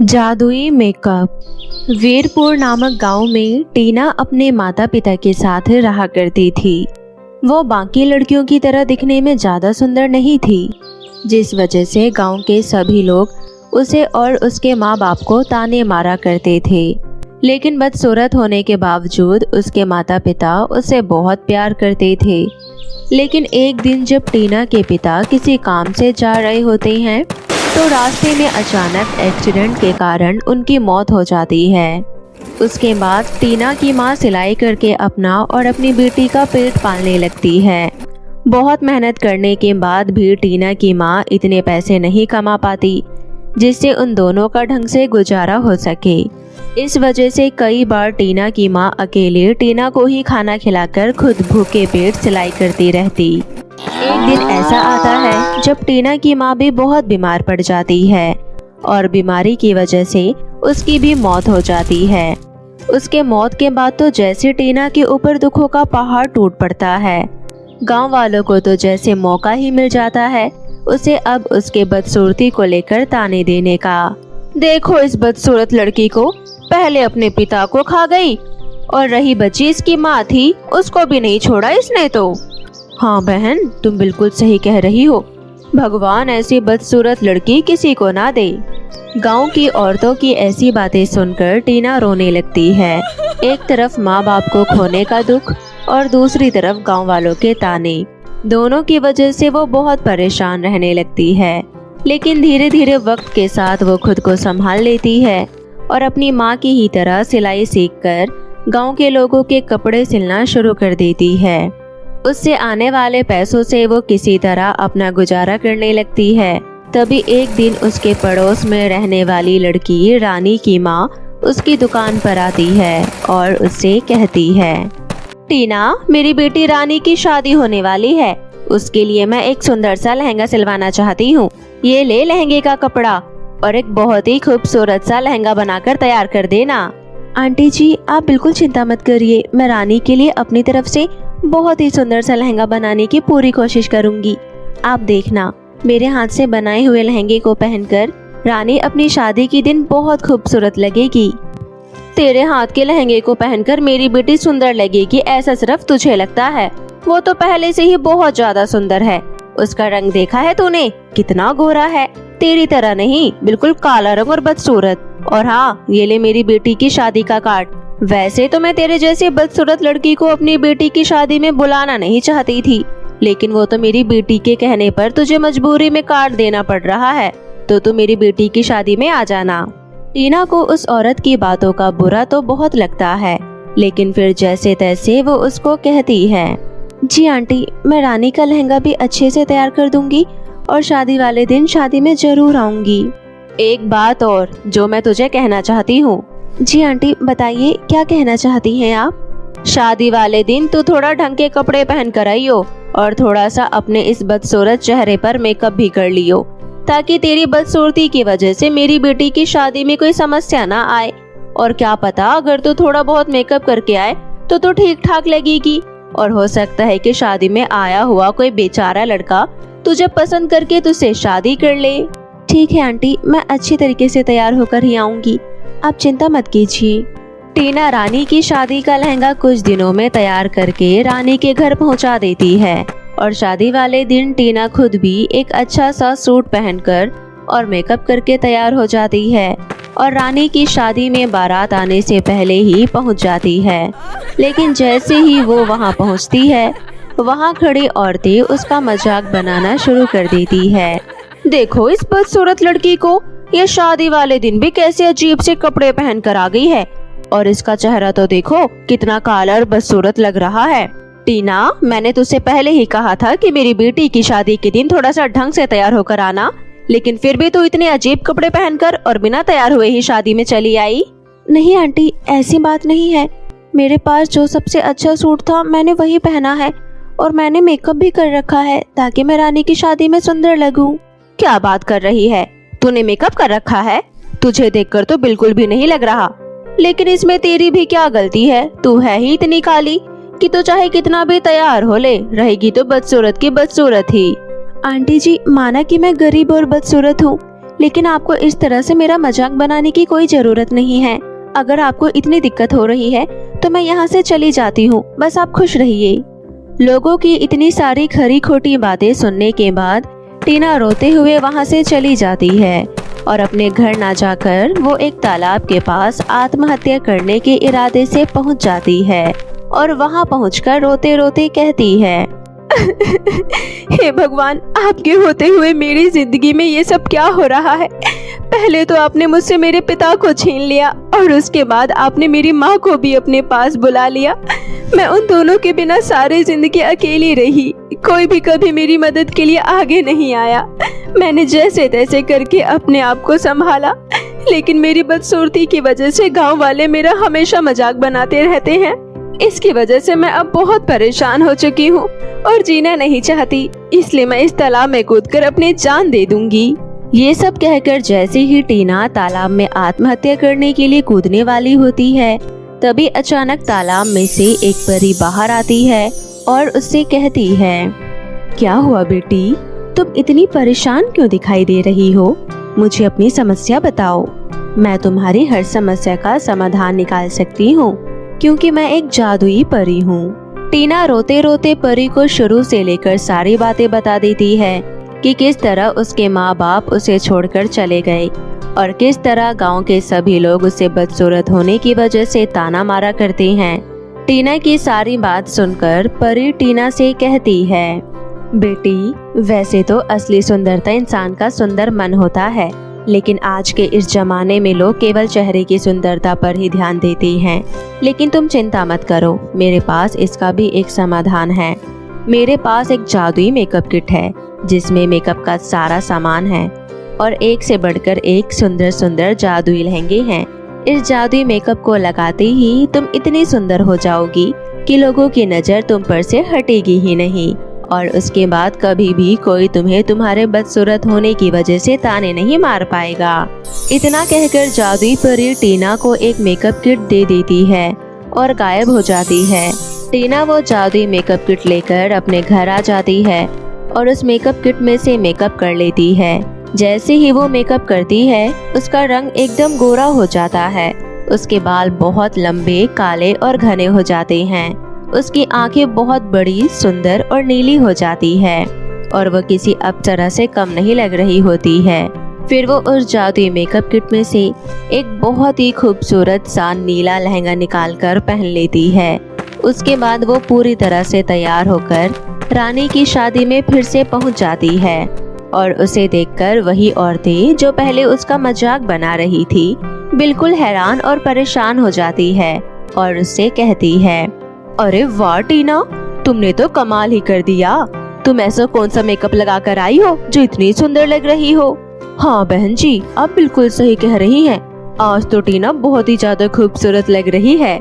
जादुई मेकअप। वीरपुर नामक गांव में टीना अपने माता पिता के साथ रहा करती थी। वो बाकी लड़कियों की तरह दिखने में ज़्यादा सुंदर नहीं थी, जिस वजह से गांव के सभी लोग उसे और उसके माँ बाप को ताने मारा करते थे। लेकिन बदसूरत होने के बावजूद उसके माता पिता उसे बहुत प्यार करते थे। लेकिन एक दिन जब टीना के पिता किसी काम से जा रहे होते हैं तो रास्ते में अचानक एक्सीडेंट के कारण उनकी मौत हो जाती है। उसके बाद टीना की माँ सिलाई करके अपना और अपनी बेटी का पेट पालने लगती है। बहुत मेहनत करने के बाद भी टीना की माँ इतने पैसे नहीं कमा पाती जिससे उन दोनों का ढंग से गुजारा हो सके। इस वजह से कई बार टीना की माँ अकेले टीना को ही खाना खिलाकर खुद भूखे पेट सिलाई करती रहती। एक दिन ऐसा आता है जब टीना की माँ भी बहुत बीमार पड़ जाती है और बीमारी की वजह से उसकी भी मौत हो जाती है। उसके मौत के बाद तो जैसे टीना के ऊपर दुखों का पहाड़ टूट पड़ता है। गांव वालों को तो जैसे मौका ही मिल जाता है उसे अब उसके बदसूरती को लेकर ताने देने का। देखो इस बदसूरत लड़की को, पहले अपने पिता को खा गई और रही बची इसकी माँ थी, उसको भी नहीं छोड़ा इसने तो। हाँ बहन, तुम बिल्कुल सही कह रही हो। भगवान ऐसी बदसूरत लड़की किसी को ना दे। गांव की औरतों की ऐसी बातें सुनकर टीना रोने लगती है। एक तरफ माँ बाप को खोने का दुख और दूसरी तरफ गांव वालों के ताने, दोनों की वजह से वो बहुत परेशान रहने लगती है। लेकिन धीरे धीरे वक्त के साथ वो खुद को संभाल लेती है और अपनी माँ की ही तरह सिलाई सीखकर गांव के लोगों के कपड़े सिलना शुरू कर देती है। उससे आने वाले पैसों से वो किसी तरह अपना गुजारा करने लगती है। तभी एक दिन उसके पड़ोस में रहने वाली लड़की रानी की माँ उसकी दुकान पर आती है और उससे कहती है, टीना, मेरी बेटी रानी की शादी होने वाली है, उसके लिए मैं एक सुंदर सा लहंगा सिलवाना चाहती हूँ। ये ले लहंगे का कपड़ा और एक बहुत ही खूबसूरत सा लहंगा बनाकर तैयार कर देना। आंटी जी, आप बिल्कुल चिंता मत करिए, मैं रानी के लिए अपनी तरफ से बहुत ही सुंदर सा लहंगा बनाने की पूरी कोशिश करूंगी। आप देखना, मेरे हाथ से बनाए हुए लहंगे को पहनकर रानी अपनी शादी के दिन बहुत खूबसूरत लगेगी। तेरे हाथ के लहंगे को पहनकर मेरी बेटी सुंदर लगेगी ऐसा सिर्फ तुझे लगता है, वो तो पहले से ही बहुत ज्यादा सुंदर है। उसका रंग देखा है तूने, कितना गोरा है, तेरी तरह नहीं, बिल्कुल काला रंग और बदसूरत। और हाँ, ये ले मेरी बेटी की शादी का कार्ड। वैसे तो मैं तेरे जैसी बदसूरत लड़की को अपनी बेटी की शादी में बुलाना नहीं चाहती थी, लेकिन वो तो मेरी बेटी के कहने पर तुझे मजबूरी में कार्ड देना पड़ रहा है, तो तू मेरी बेटी की शादी में आ जाना। टीना को उस औरत की बातों का बुरा तो बहुत लगता है, लेकिन फिर जैसे तैसे वो उसको कहती है, जी आंटी, मैं रानी का लहंगा भी अच्छे से तैयार कर दूंगी और शादी वाले दिन शादी में जरूर आऊंगी। एक बात और जो मैं तुझे कहना चाहती हूँ। जी आंटी, बताइए, क्या कहना चाहती हैं आप? शादी वाले दिन तू थोड़ा ढंग के कपड़े पहन कर आइयो और थोड़ा सा अपने इस बदसूरत चेहरे पर मेकअप भी कर लियो, ताकि तेरी बदसूरती की वजह से मेरी बेटी की शादी में कोई समस्या ना आए। और क्या पता, अगर तू थोड़ा बहुत मेकअप करके आए तो तू ठीक ठाक लगेगी और हो सकता है कि शादी में आया हुआ कोई बेचारा लड़का तुझे पसंद करके तुझसे शादी कर ले। ठीक है आंटी, मैं अच्छी तरीके से तैयार होकर ही आऊंगी, आप चिंता मत कीजिए। टीना रानी की शादी का लहंगा कुछ दिनों में तैयार करके रानी के घर पहुंचा देती है और शादी वाले दिन टीना खुद भी एक अच्छा सा सूट पहनकर और मेकअप करके तैयार हो जाती है और रानी की शादी में बारात आने से पहले ही पहुंच जाती है। लेकिन जैसे ही वो वहां पहुंचती है, वहां खड़ी औरतें उसका मजाक बनाना शुरू कर देती है। देखो इस बदसूरत लड़की को, ये शादी वाले दिन भी कैसे अजीब से कपड़े पहन कर आ गई है और इसका चेहरा तो देखो कितना काला और बदसूरत लग रहा है। टीना, मैंने तुझसे पहले ही कहा था कि मेरी बेटी की शादी के दिन थोड़ा सा ढंग से तैयार होकर आना, लेकिन फिर भी तू इतने अजीब कपड़े पहनकर और बिना तैयार हुए ही शादी में चली आई। नहीं आंटी, ऐसी बात नहीं है, मेरे पास जो सबसे अच्छा सूट था मैंने वही पहना है और मैंने मेकअप भी कर रखा है ताकि मैं रानी की शादी में सुंदर लगूं। क्या बात कर रही है, तूने मेकअप कर रखा है? तुझे देखकर तो बिल्कुल भी नहीं लग रहा। लेकिन इसमें तेरी भी क्या गलती है, तू है ही इतनी काली कि तू चाहे कितना भी तैयार हो ले, रहेगी तो बदसूरत की बदसूरत ही। आंटी जी, माना कि मैं गरीब और बदसूरत हूँ, लेकिन आपको इस तरह से मेरा मजाक बनाने की कोई जरूरत नहीं है। अगर आपको इतनी दिक्कत हो रही है तो मैं यहाँ से चली जाती हूँ, बस आप खुश रहिए। लोगों की इतनी सारी खरी खोटी बातें सुनने के बाद टीना रोते हुए वहाँ से चली जाती है और अपने घर ना जाकर वो एक तालाब के पास आत्महत्या करने के इरादे से पहुँच जाती है और वहाँ पहुँचकर रोते रोते कहती है, हे भगवान, आपके होते हुए मेरी जिंदगी में ये सब क्या हो रहा है। पहले तो आपने मुझसे मेरे पिता को छीन लिया और उसके बाद आपने मेरी माँ को भी अपने पास बुला लिया। मैं उन दोनों के बिना सारी जिंदगी अकेली रही। कोई भी कभी मेरी मदद के लिए आगे नहीं आया। मैंने जैसे तैसे करके अपने आप को संभाला, लेकिन मेरी बदसूरती की वजह से गांव वाले मेरा हमेशा मजाक बनाते रहते हैं। इसकी वजह से मैं अब बहुत परेशान हो चुकी हूँ और जीना नहीं चाहती, इसलिए मैं इस तालाब में कूदकर अपनी जान दे दूंगी। ये सब कहकर जैसे ही टीना तालाब में आत्महत्या करने के लिए कूदने वाली होती है, तभी अचानक तालाब में से एक परी बाहर आती है और उससे कहती है, क्या हुआ बेटी, तुम इतनी परेशान क्यों दिखाई दे रही हो? मुझे अपनी समस्या बताओ, मैं तुम्हारी हर समस्या का समाधान निकाल सकती हूँ, क्योंकि मैं एक जादुई परी हूँ। टीना रोते रोते परी को शुरू से लेकर सारी बातें बता देती है कि किस तरह उसके माँ बाप उसे छोड़कर चले गए और किस तरह गांव के सभी लोग उसे बदसूरत होने की वजह से ताना मारा करते हैं। टीना की सारी बात सुनकर परी टीना से कहती है, बेटी, वैसे तो असली सुंदरता इंसान का सुंदर मन होता है, लेकिन आज के इस जमाने में लोग केवल चेहरे की सुंदरता पर ही ध्यान देते हैं। लेकिन तुम चिंता मत करो, मेरे पास इसका भी एक समाधान है। मेरे पास एक जादुई मेकअप किट है जिसमें मेकअप का सारा सामान है और एक से बढ़कर एक सुंदर सुंदर जादुई लहंगे हैं। इस जादुई मेकअप को लगाते ही तुम इतनी सुंदर हो जाओगी कि लोगों की नजर तुम पर से हटेगी ही नहीं और उसके बाद कभी भी कोई तुम्हें तुम्हारे बदसूरत होने की वजह से ताने नहीं मार पाएगा। इतना कहकर जादुई परी टीना को एक मेकअप किट दे देती है और गायब हो जाती है। टीना वो जादुई मेकअप किट लेकर अपने घर आ जाती है और उस मेकअप किट में से मेकअप कर लेती है। जैसे ही वो मेकअप करती है, उसका रंग एकदम गोरा हो जाता है। उसके बाल बहुत लंबे, काले और घने हो जाते हैं। उसकी आंखें बहुत बड़ी, सुंदर और नीली हो जाती है और वो किसी अप्सरा से कम नहीं लग रही होती है। फिर वो उस जादुई मेकअप किट में से एक बहुत ही खूबसूरत सा नीला लहंगा निकालकर पहन लेती है। उसके बाद वो पूरी तरह से तैयार होकर रानी की शादी में फिर से पहुंच जाती है और उसे देखकर वही औरतें जो पहले उसका मजाक बना रही थी, बिल्कुल हैरान और परेशान हो जाती है और उससे कहती है, अरे वाह टीना, तुमने तो कमाल ही कर दिया। तुम ऐसा कौन सा मेकअप लगा कर आई हो जो इतनी सुंदर लग रही हो? हाँ बहन जी, आप बिल्कुल सही कह रही हैं। आज तो टीना बहुत ही ज्यादा खूबसूरत लग रही है।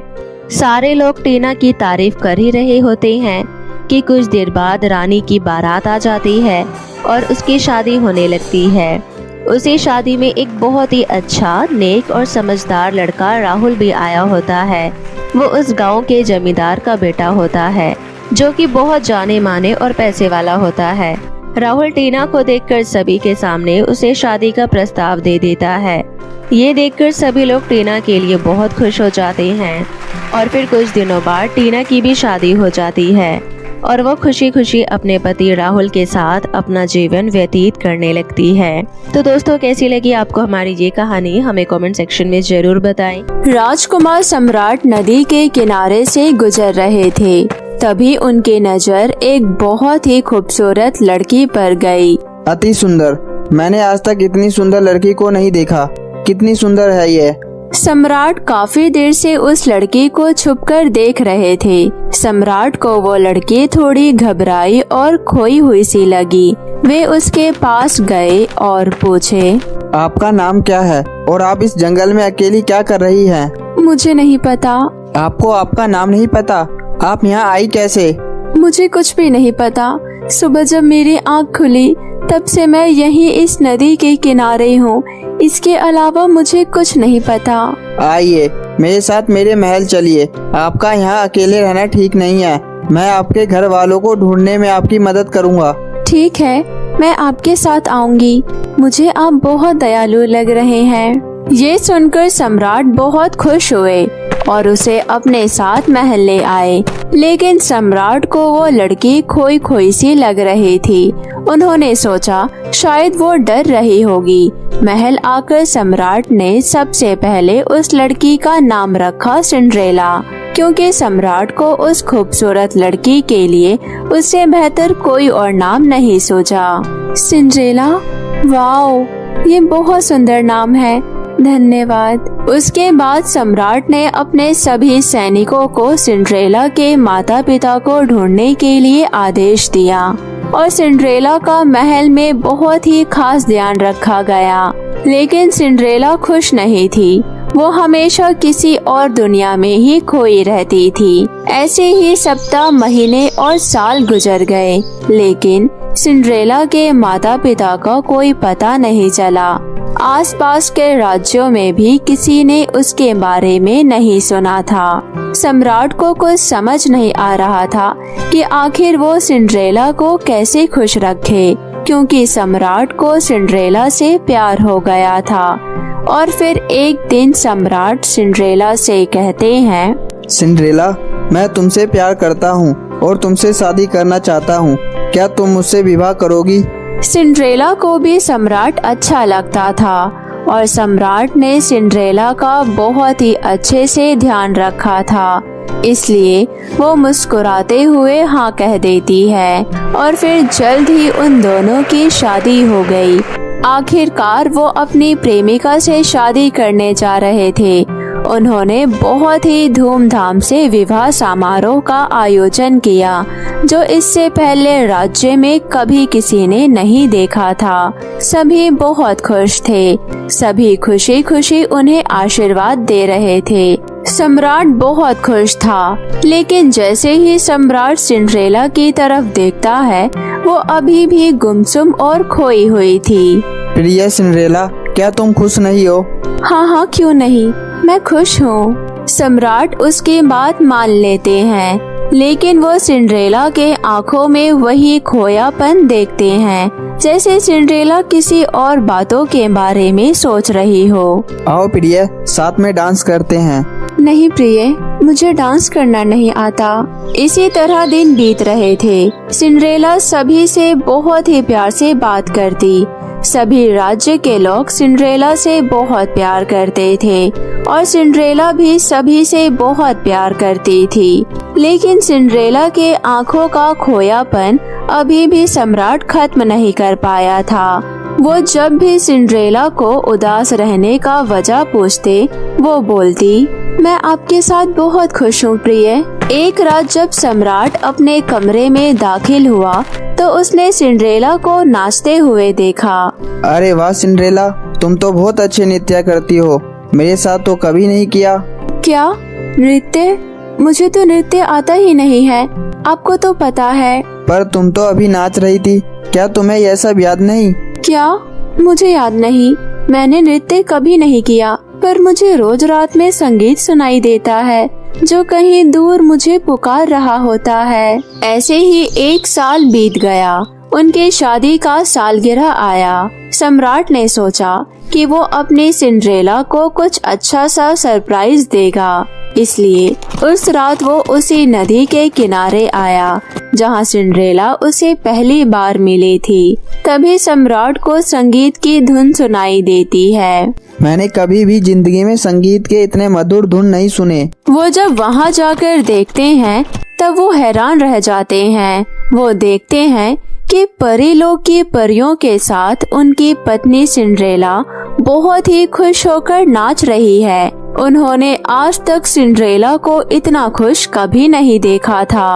सारे लोग टीना की तारीफ कर ही रहे होते हैं कि कुछ देर बाद रानी की बारात आ जाती है और उसकी शादी होने लगती है। उसी शादी में एक बहुत ही अच्छा, नेक और समझदार लड़का राहुल भी आया होता है। वो उस गांव के जमींदार का बेटा होता है जो कि बहुत जाने माने और पैसे वाला होता है। राहुल टीना को देखकर सभी के सामने उसे शादी का प्रस्ताव दे देता है। ये देखकर सभी लोग टीना के लिए बहुत खुश हो जाते हैं और फिर कुछ दिनों बाद टीना की भी शादी हो जाती है और वो खुशी खुशी अपने पति राहुल के साथ अपना जीवन व्यतीत करने लगती है। तो दोस्तों, कैसी लगी आपको हमारी ये कहानी? हमें कमेंट सेक्शन में जरूर बताएं। राजकुमार सम्राट नदी के किनारे से गुजर रहे थे, तभी उनकी नजर एक बहुत ही खूबसूरत लड़की पर गई। अति सुंदर, मैंने आज तक इतनी सुंदर लड़की को नहीं देखा। कितनी सुंदर है ये। सम्राट काफी देर से उस लड़की को छुपकर देख रहे थे। सम्राट को वो लड़की थोड़ी घबराई और खोई हुई सी लगी। वे उसके पास गए और पूछे, आपका नाम क्या है और आप इस जंगल में अकेली क्या कर रही हैं? मुझे नहीं पता। आपको आपका नाम नहीं पता? आप यहाँ आई कैसे? मुझे कुछ भी नहीं पता। सुबह जब मेरी आँख खुली तब से मैं यहीं इस नदी के किनारे हूँ। इसके अलावा मुझे कुछ नहीं पता। आइए मेरे साथ मेरे महल चलिए। आपका यहाँ अकेले रहना ठीक नहीं है। मैं आपके घर वालों को ढूंढने में आपकी मदद करूँगा। ठीक है, मैं आपके साथ आऊंगी। मुझे आप बहुत दयालु लग रहे हैं। ये सुनकर सम्राट बहुत खुश हुए और उसे अपने साथ महल ले आए। लेकिन सम्राट को वो लड़की खोई खोई सी लग रही थी। उन्होंने सोचा शायद वो डर रही होगी। महल आकर सम्राट ने सबसे पहले उस लड़की का नाम रखा सिंड्रेला, क्योंकि सम्राट को उस खूबसूरत लड़की के लिए उससे बेहतर कोई और नाम नहीं सोचा। सिंड्रेला, वाओ, ये बहुत सुंदर नाम है, धन्यवाद। उसके बाद सम्राट ने अपने सभी सैनिकों को सिंड्रेला के माता पिता को ढूंढने के लिए आदेश दिया और सिंड्रेला का महल में बहुत ही खास ध्यान रखा गया। लेकिन सिंड्रेला खुश नहीं थी। वो हमेशा किसी और दुनिया में ही खोई रहती थी। ऐसे ही सप्ताह, महीने और साल गुजर गए, लेकिन सिंड्रेला के माता पिता का कोई पता नहीं चला। आसपास के राज्यों में भी किसी ने उसके बारे में नहीं सुना था। सम्राट को कुछ समझ नहीं आ रहा था कि आखिर वो सिंड्रेला को कैसे खुश रखे, क्योंकि सम्राट को सिंड्रेला से प्यार हो गया था। और फिर एक दिन सम्राट सिंड्रेला से कहते हैं, सिंड्रेला, मैं तुमसे प्यार करता हूँ और तुमसे शादी करना चाहता हूँ। क्या तुम मुझसे विवाह करोगी? सिंड्रेला को भी सम्राट अच्छा लगता था और सम्राट ने सिंड्रेला का बहुत ही अच्छे से ध्यान रखा था। इसलिए वो मुस्कुराते हुए हाँ कह देती है और फिर जल्द ही उन दोनों की शादी हो गई। आखिरकार वो अपनी प्रेमिका से शादी करने जा रहे थे। उन्होंने बहुत ही धूमधाम से विवाह समारोह का आयोजन किया, जो इससे पहले राज्य में कभी किसी ने नहीं देखा था। सभी बहुत खुश थे। सभी खुशी खुशी उन्हें आशीर्वाद दे रहे थे। सम्राट बहुत खुश था, लेकिन जैसे ही सम्राट सिंड्रेला की तरफ देखता है, वो अभी भी गुमसुम और खोई हुई थी। प्रिय सिंड्रेला, क्या तुम खुश नहीं हो? हाँ, क्यों नहीं, मैं खुश हूँ। सम्राट उसकी बात मान लेते हैं, लेकिन वो सिंड्रेला के आँखों में वही खोयापन देखते हैं, जैसे सिंड्रेला किसी और बातों के बारे में सोच रही हो। आओ प्रिय, साथ में डांस करते हैं। नहीं प्रिय, मुझे डांस करना नहीं आता। इसी तरह दिन बीत रहे थे। सिंड्रेला सभी से बहुत ही प्यार से बात करती। सभी राज्य के लोग सिंड्रेला से बहुत प्यार करते थे और सिंड्रेला भी सभी से बहुत प्यार करती थी। लेकिन सिंड्रेला के आँखों का खोयापन अभी भी सम्राट खत्म नहीं कर पाया था। वो जब भी सिंड्रेला को उदास रहने का वजह पूछते, वो बोलती, मैं आपके साथ बहुत खुश हूँ प्रिय। एक रात जब सम्राट अपने कमरे में दाखिल हुआ, तो उसने सिंड्रेला को नाचते हुए देखा। अरे वाह सिंड्रेला, तुम तो बहुत अच्छे नृत्य करती हो। मेरे साथ तो कभी नहीं किया। क्या नृत्य? मुझे तो नृत्य आता ही नहीं है, आपको तो पता है। पर तुम तो अभी नाच रही थी, क्या तुम्हें यह सब याद नहीं? क्या? मुझे याद नहीं, मैंने नृत्य कभी नहीं किया। पर मुझे रोज रात में संगीत सुनाई देता है, जो कहीं दूर मुझे पुकार रहा होता है। ऐसे ही एक साल बीत गया। उनके शादी का सालगिरह आया। सम्राट ने सोचा कि वो अपनी सिंड्रेला को कुछ अच्छा सा सरप्राइज देगा, इसलिए उस रात वो उसी नदी के किनारे आया जहाँ सिंड्रेला उसे पहली बार मिली थी। तभी सम्राट को संगीत की धुन सुनाई देती है। मैंने कभी भी जिंदगी में संगीत के इतने मधुर धुन नहीं सुने। वो जब वहाँ जाकर देखते हैं, तब वो हैरान रह जाते हैं। वो देखते हैं कि परीलोक की परियों के साथ उनकी पत्नी सिंड्रेला बहुत ही खुश होकर नाच रही है। उन्होंने आज तक सिंड्रेला को इतना खुश कभी नहीं देखा था।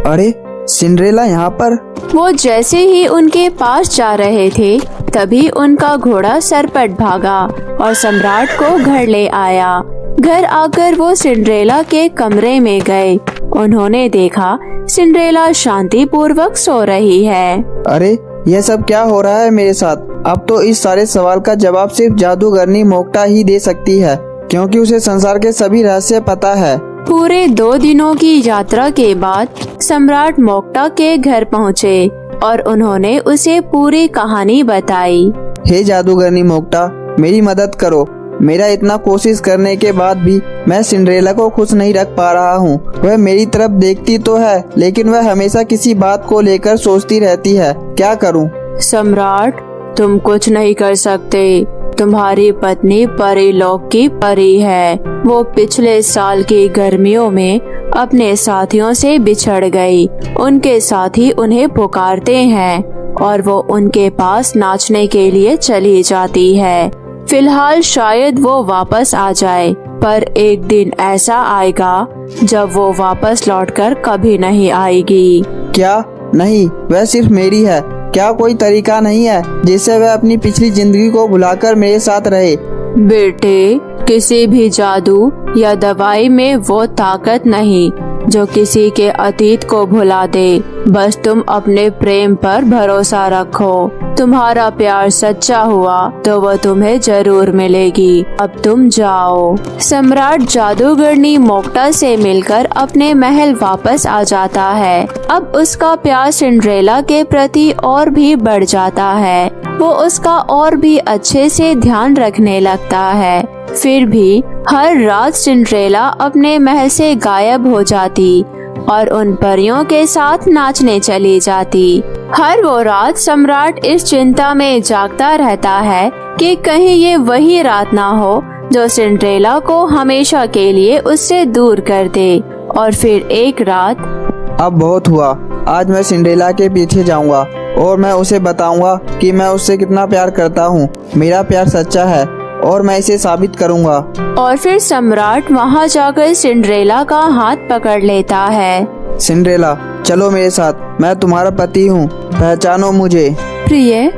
अरे सिंड्रेला यहाँ पर? वो जैसे ही उनके पास जा रहे थे, तभी उनका घोड़ा सरपट भागा और सम्राट को घर ले आया। घर आकर वो सिंड्रेला के कमरे में गए। उन्होंने देखा सिंड्रेला शांति पूर्वक सो रही है। अरे यह सब क्या हो रहा है मेरे साथ? अब तो इस सारे सवाल का जवाब सिर्फ जादूगरनी मोक्टा ही दे सकती है, क्योंकि उसे संसार के सभी रहस्य पता है। पूरे 2 दिनों की यात्रा के बाद सम्राट मोक्टा के घर पहुँचे। और उन्होंने उसे पूरी कहानी बताई। हे जादूगरनी मोक्टा, मेरी मदद करो। मेरा इतना कोशिश करने के बाद भी मैं सिंड्रेला को खुश नहीं रख पा रहा हूँ। वह मेरी तरफ देखती तो है, लेकिन वह हमेशा किसी बात को लेकर सोचती रहती है। क्या करूँ? सम्राट, तुम कुछ नहीं कर सकते। तुम्हारी पत्नी परीलोक की परी है। वो पिछले साल की गर्मियों में अपने साथियों से बिछड़ गई। उनके साथी उन्हें पुकारते हैं और वो उनके पास नाचने के लिए चली जाती है। फिलहाल शायद वो वापस आ जाए, पर एक दिन ऐसा आएगा जब वो वापस लौटकर कभी नहीं आएगी। क्या? नहीं, वह सिर्फ मेरी है। क्या कोई तरीका नहीं है जिससे वह अपनी पिछली जिंदगी को भुलाकर मेरे साथ रहे? बेटे, किसी भी जादू या दवाई में वो ताकत नहीं जो किसी के अतीत को भुला दे। बस तुम अपने प्रेम पर भरोसा रखो। तुम्हारा प्यार सच्चा हुआ तो वो तुम्हें जरूर मिलेगी। अब तुम जाओ। सम्राट जादूगरनी मोक्टा से मिलकर अपने महल वापस आ जाता है। अब उसका प्यार सिंड्रेला के प्रति और भी बढ़ जाता है। वो उसका और भी अच्छे से ध्यान रखने लगता है। फिर भी हर रात सिंड्रेला अपने महल से गायब हो जाती और उन परियों के साथ नाचने चली जाती। हर वो रात सम्राट इस चिंता में जागता रहता है कि कहीं ये वही रात ना हो जो सिंड्रेला को हमेशा के लिए उससे दूर कर दे। और फिर एक रात, अब बहुत हुआ। आज मैं सिंड्रेला के पीछे जाऊंगा और मैं उसे बताऊंगा कि मैं उससे कितना प्यार करता हूँ। मेरा प्यार सच्चा है और मैं इसे साबित करूंगा। और फिर सम्राट वहाँ जाकर सिंड्रेला का हाथ पकड़ लेता है। सिंड्रेला, चलो मेरे साथ। मैं तुम्हारा पति हूँ, पहचानो मुझे। प्रिय,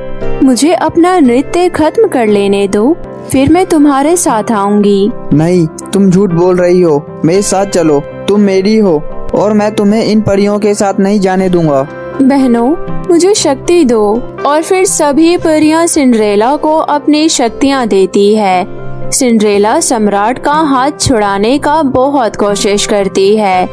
मुझे अपना नृत्य खत्म कर लेने दो, फिर मैं तुम्हारे साथ आऊंगी। नहीं, तुम झूठ बोल रही हो। मेरे साथ चलो। तुम मेरी हो और मैं तुम्हें इन परियों के साथ नहीं जाने दूंगा। बहनों, मुझे शक्ति दो। और फिर सभी परियां सिंड्रेला को अपनी शक्तियां देती है। सिंड्रेला सम्राट का हाथ छुड़ाने का बहुत कोशिश करती है,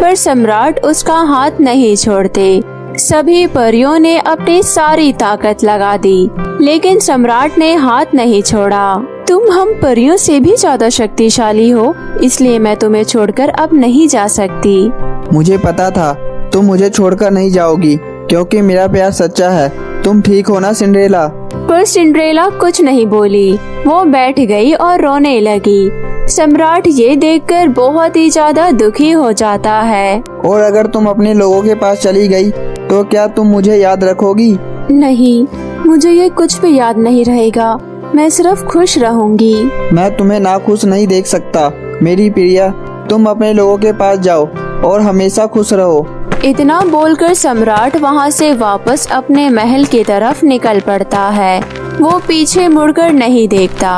पर सम्राट उसका हाथ नहीं छोड़ते। सभी परियों ने अपनी सारी ताकत लगा दी, लेकिन सम्राट ने हाथ नहीं छोड़ा। तुम हम परियों से भी ज्यादा शक्तिशाली हो, इसलिए मैं तुम्हें छोड़कर अब नहीं जा सकती। मुझे पता था तुम मुझे छोड़कर नहीं जाओगी, क्योंकि मेरा प्यार सच्चा है। तुम ठीक हो ना सिंड्रेला? पर सिंड्रेला कुछ नहीं बोली। वो बैठ गई और रोने लगी। सम्राट ये देखकर बहुत ही ज्यादा दुखी हो जाता है। और अगर तुम अपने लोगों के पास चली गई तो क्या तुम मुझे याद रखोगी? नहीं, मुझे ये कुछ भी याद नहीं रहेगा। मैं सिर्फ खुश रहूंगी। मैं तुम्हें नाखुश नहीं देख सकता मेरी प्रिया। तुम अपने लोगों के पास जाओ और हमेशा खुश रहो। इतना बोलकर सम्राट वहाँ से वापस अपने महल की तरफ निकल पड़ता है। वो पीछे मुड़कर नहीं देखता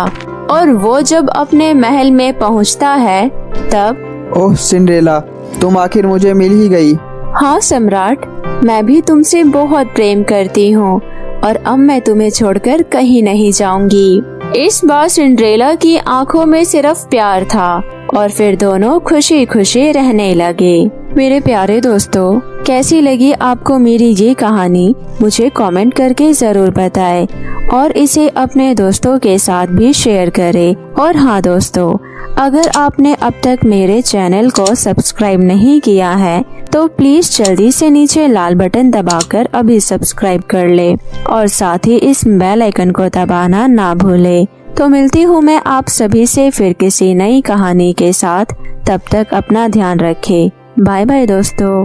और वो जब अपने महल में पहुँचता है तब, ओह सिंड्रेला, तुम आखिर मुझे मिल ही गई। हाँ सम्राट, मैं भी तुमसे बहुत प्रेम करती हूँ और अब मैं तुम्हें छोड़कर कहीं नहीं जाऊंगी। इस बार सिंड्रेला की आंखों में सिर्फ प्यार था और फिर दोनों खुशी खुशी रहने लगे। मेरे प्यारे दोस्तों, कैसी लगी आपको मेरी ये कहानी? मुझे कमेंट करके जरूर बताएं और इसे अपने दोस्तों के साथ भी शेयर करें। और हाँ दोस्तों, अगर आपने अब तक मेरे चैनल को सब्सक्राइब नहीं किया है तो प्लीज जल्दी से नीचे लाल बटन दबाकर अभी सब्सक्राइब कर ले और साथ ही इस बेल आइकन को दबाना ना भूले। तो मिलती हूँ मैं आप सभी से फिर किसी नई कहानी के साथ। तब तक अपना ध्यान रखें। बाय बाय दोस्तों।